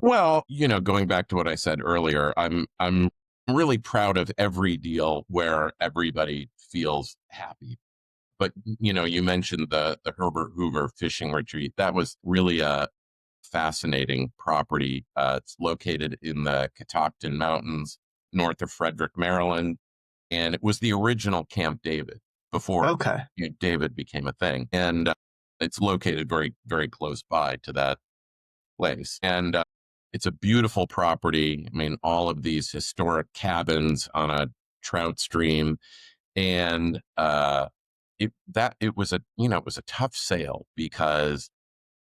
Well, going back to what I said earlier, I'm really proud of every deal where everybody feels happy. But you mentioned the Herbert Hoover fishing retreat. That was really a fascinating property. It's located in the Catoctin Mountains, north of Frederick, Maryland, and it was the original Camp David before Okay. David became a thing. And it's located very, very close by to that place. And it's a beautiful property. I mean, all of these historic cabins on a trout stream, and it was a tough sale because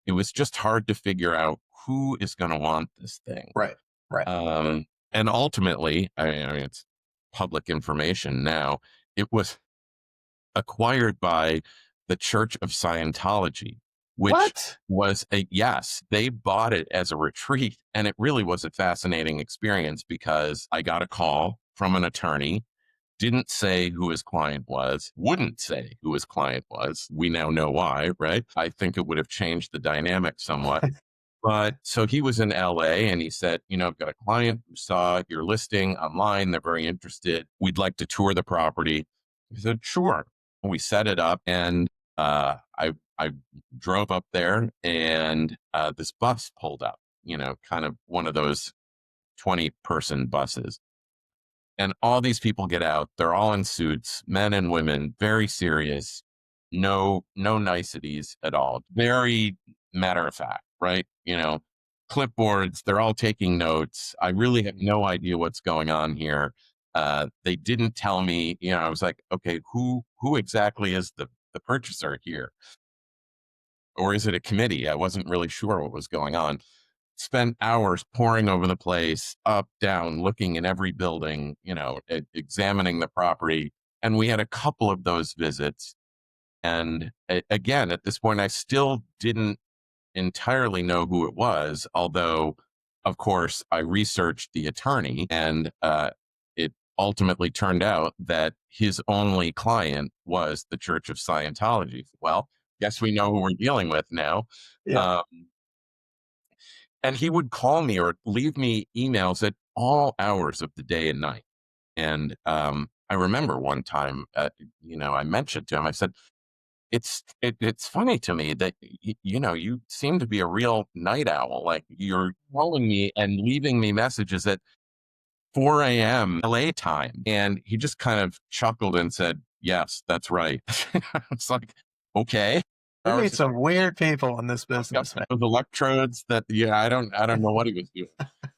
it was just hard to figure out who is going to want this thing. Right. Right. And ultimately, I mean, it's public information now. It was acquired by the Church of Scientology, which What? was yes, they bought it as a retreat. And it really was a fascinating experience because I got a call from an attorney, didn't say who his client was, wouldn't say who his client was. We now know why, right? I think it would have changed the dynamic somewhat. But so he was in LA and he said, I've got a client who saw your listing online. They're very interested. We'd like to tour the property. He said, sure. We set it up, and I drove up there, and this bus pulled up, kind of one of those 20-person buses. And all these people get out. They're all in suits, men and women, very serious, no niceties at all. Very matter of fact, right? Clipboards, they're all taking notes. I really have no idea what's going on here. They didn't tell me, I was like, okay, who exactly is the purchaser here? Or is it a committee? I wasn't really sure what was going on. Spent hours poring over the place, up, down, looking in every building, examining the property. And we had a couple of those visits. And again, at this point, I still didn't entirely know who it was, although, of course, I researched the attorney, and it ultimately turned out that his only client was the Church of Scientology. Well, guess we know who we're dealing with now. Yeah. And he would call me or leave me emails at all hours of the day and night. And I remember one time, I mentioned to him, I said, it's funny to me that, you seem to be a real night owl. Like, you're calling me and leaving me messages at 4 a.m. LA time. And he just kind of chuckled and said, yes, that's right. I was like, okay. You meet some weird people in this business, man. Those electrodes that, I don't know what he was doing,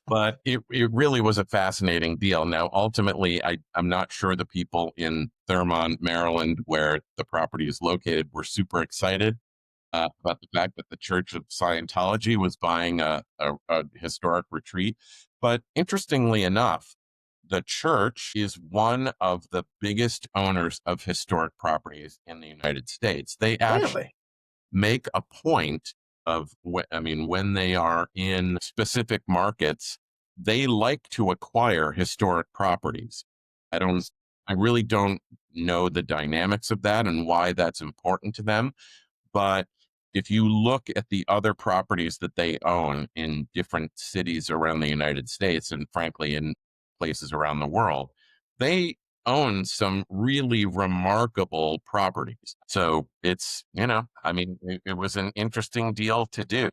but it really was a fascinating deal. Now, ultimately, I'm not sure the people in Thurmont, Maryland, where the property is located, were super excited about the fact that the Church of Scientology was buying a historic retreat. But interestingly enough, the church is one of the biggest owners of historic properties in the United States. They actually make a point of, when they are in specific markets, they like to acquire historic properties. I really don't know the dynamics of that and why that's important to them. But if you look at the other properties that they own in different cities around the United States, and frankly, in places around the world, they own some really remarkable properties. So it's, it was an interesting deal to do.